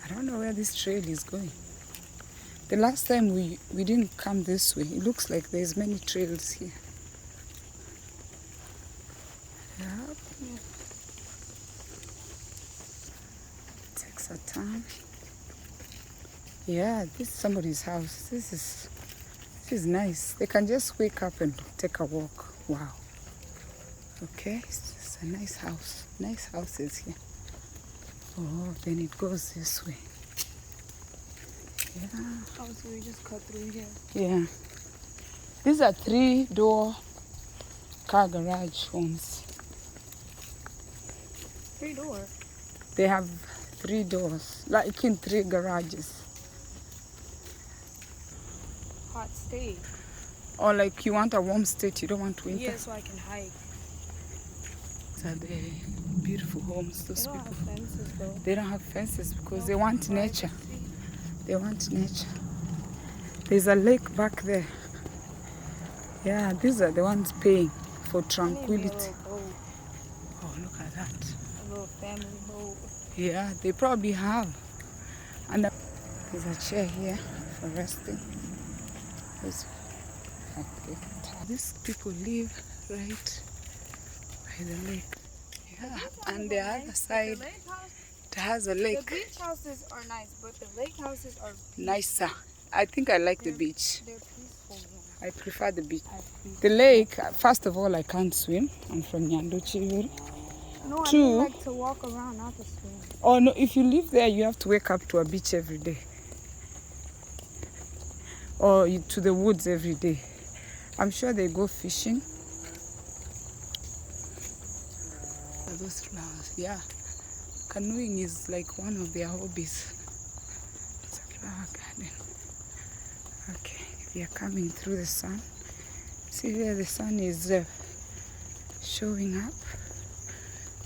I don't know where this trail is going. The last time we didn't come this way. It looks like there's many trails here. Yeah. Takes a time. Yeah, this is somebody's house. This is nice. They can just wake up and take a walk. Wow. Okay, it's a nice house. Nice houses here. Oh, then it goes this way. Yeah. Oh, so we just cut through here. Yeah. These are 3-door car garage homes. 3-door? They have 3 doors, like in 3 garages. Hot state. Or like you want a warm state, you don't want winter. Yeah, so I can hike. These are the beautiful homes, those They don't people. have fences though. They don't have fences because No they want privacy. nature. They want nature. There's a lake back there. Yeah, these are the ones paying for I need tranquility. me a little boat. Oh, look at that. A little family boat. Yeah, they probably have. And there's a chair here for resting. Okay. These people live right by the lake. Yeah, and the other side, it has a The lake. beach houses are nice, but the lake houses are Nicer. I think I like the beach. They're peaceful. Yeah. I prefer the beach. I think. The lake, first of all, I can't swim. I'm from Nyanduchi. No, I Two. mean like to walk around, not to swim. Oh no, if you live there, you have to wake up to a beach every day. Or to the woods every day. I'm sure they go fishing. Those flowers, yeah. Canoeing is like one of their hobbies. It's a flower garden. Okay, we are coming through the sun. See where the sun is showing up.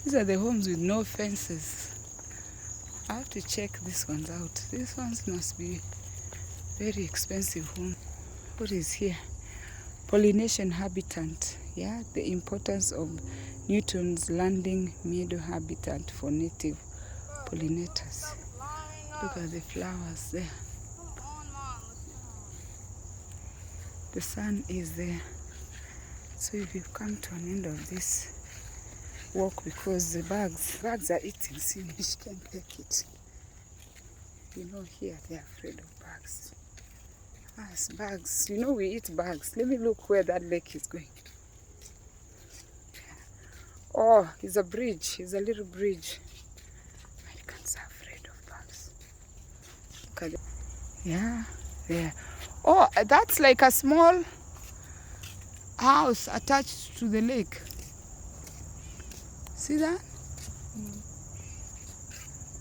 These are the homes with no fences. I have to check these ones out. These ones must be very expensive home. What is here? Pollination habitat. Yeah, the importance of Newton's landing meadow habitat for native pollinators. Look at the flowers there. The sun is there. So if you've come to an end of this walk, because the bugs are eating, see, you can't take it. You know, here they're afraid of bugs. Yes, bugs. You know we eat bugs. Let me look where that lake is going. Oh, it's a bridge. It's a little bridge. Americans are afraid of bugs. Look at it. Yeah, there. Oh, that's like a small house attached to the lake. See that?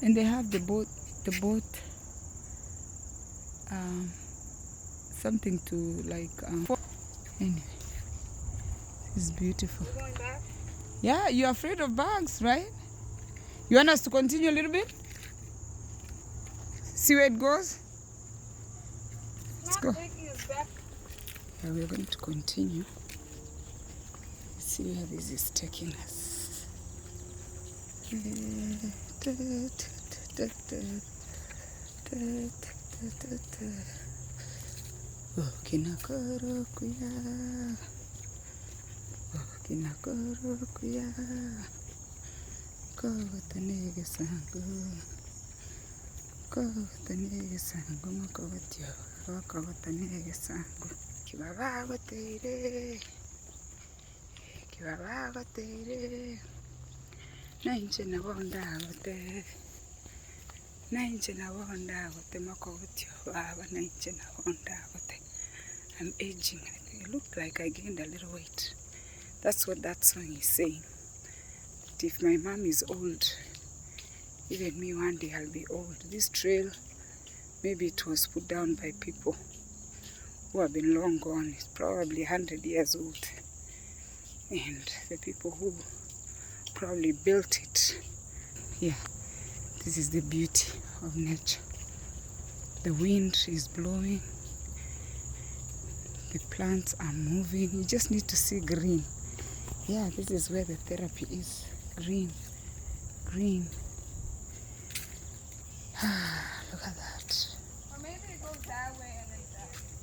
And they have the boat, something to like, anyway, it's beautiful. We're going back? Yeah, you're afraid of bugs, right? You want us to continue a little bit? See where it goes? Let's go. Taking us back. Yeah, we're going to continue. See where this is taking us. I'm aging. I look like I gained a little weight. That's what that song is saying. That if my mom is old, even me one day I'll be old. This trail, maybe it was put down by people who have been long gone. It's probably 100 years old. And the people who probably built it. Yeah, this is the beauty of nature. The wind is blowing. The plants are moving. You just need to see green. Yeah, this is where the therapy is. Green. Green.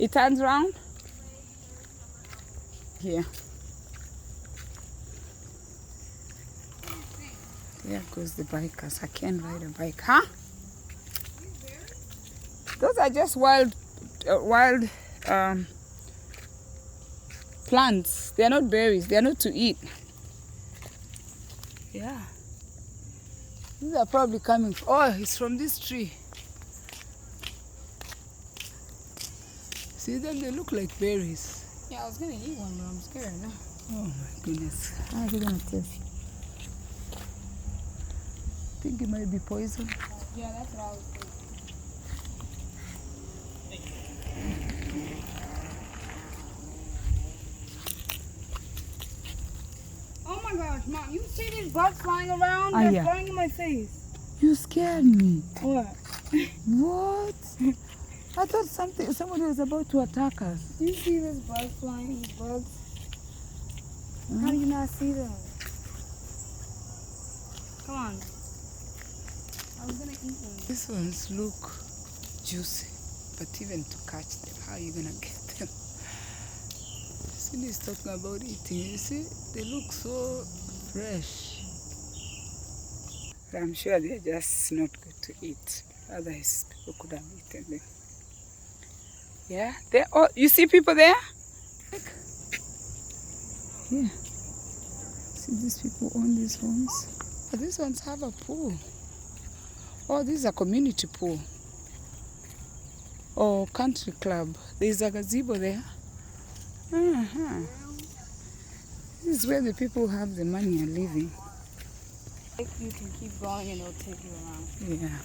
It turns around. Here. There goes the bikers. I can't ride a bike, huh? Those are just wild plants. They are not berries. They are not to eat. Yeah. These are probably coming. Oh, it's from this tree. See them? They look like berries. Yeah, I was gonna eat one, but I'm scared now. Oh my goodness. How are they gonna taste? I think it might be poison. Yeah, that's what I was thinking. Oh my gosh, Mom, you see these bugs flying around? They're yeah. flying in my face. You scared me. What? What? I thought somebody was about to attack us. Do you see this bug flying? These bugs? How do you not see them? Come on. I was gonna eat one. These ones look juicy, but even to catch them, how are you gonna get them? Cindy's talking about eating. You see, they look so fresh. But I'm sure they're just not good to eat. Otherwise, people could have eaten them. Yeah, there. Oh, you see people there? Yeah. See, these people own these homes. Oh, these ones have a pool. Oh, this is a community pool. Oh, country club. There's a gazebo there. This is where the people who have the money are living. You can keep going and it'll take you around. Yeah.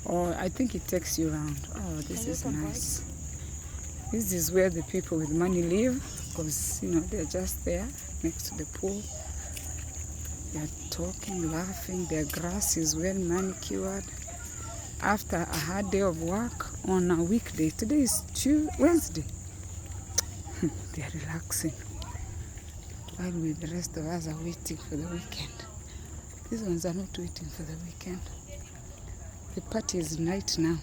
Oh, I think it takes you around. Oh, this is nice. This is where the people with money live, because, you know, they're just there next to the pool. They're talking, laughing. Their grass is well manicured. After a hard day of work on a weekday, today is Wednesday, they're relaxing while the rest of us are waiting for the weekend. These ones are not waiting for the weekend. The party is night now,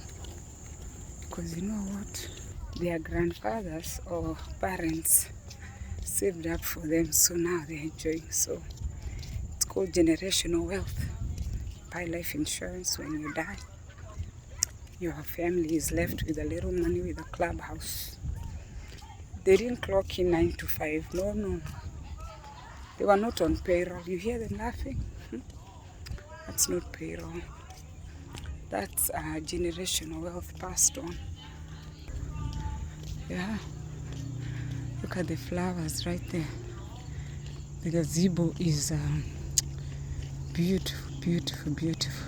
because you know what? Their grandfathers or parents saved up for them, so now they're enjoying. So it's called generational wealth. Buy life insurance when you die. Your family is left with a little money with a clubhouse. They didn't clock in 9 to 5. No. They were not on payroll. You hear them laughing? That's not payroll. That's generational wealth passed on. Yeah. Look at the flowers right there. The gazebo is beautiful, beautiful, beautiful.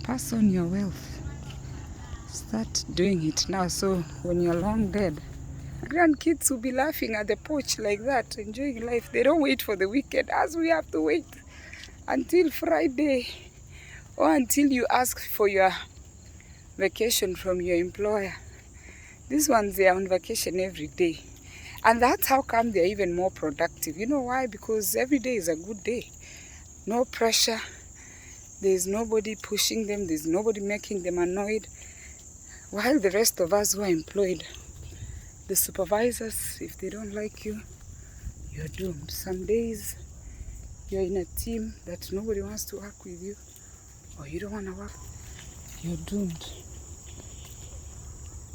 Pass on your wealth. Start doing it now, so when you're long dead, grandkids will be laughing at the porch like that, enjoying life. They don't wait for the weekend, as we have to wait until Friday, or until you ask for your vacation from your employer. These ones, they are on vacation every day. And that's how come they're even more productive. You know why? Because every day is a good day. No pressure. There's nobody pushing them. There's nobody making them annoyed. While the rest of us who are employed, the supervisors, if they don't like you, you're doomed. Some days you're in a team that nobody wants to work with you, or you don't want to work, you're doomed.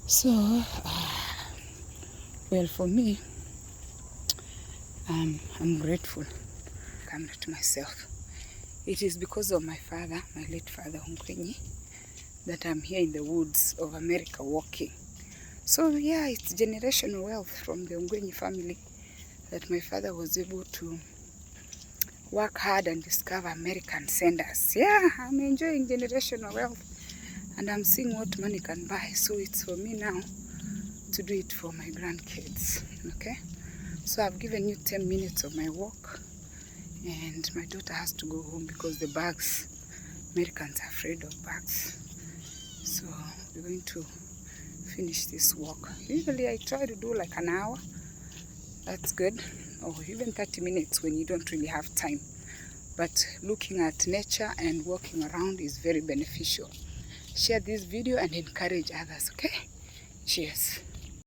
So, well, for me, I'm grateful. Come to myself. It is because of my father, my late father, Nj.Create, that I'm here in the woods of America walking. So yeah, it's generational wealth from the Nj.Create family that my father was able to work hard and discover American senders. Yeah, I'm enjoying generational wealth and I'm seeing what money can buy. So it's for me now to do it for my grandkids. Okay? So I've given you 10 minutes of my walk, and my daughter has to go home because the bugs, Americans are afraid of bugs. So we're going to finish this walk. Usually I try to do like an hour. That's good. Or even 30 minutes when you don't really have time. But looking at nature and walking around is very beneficial. Share this video and encourage others, okay? Cheers.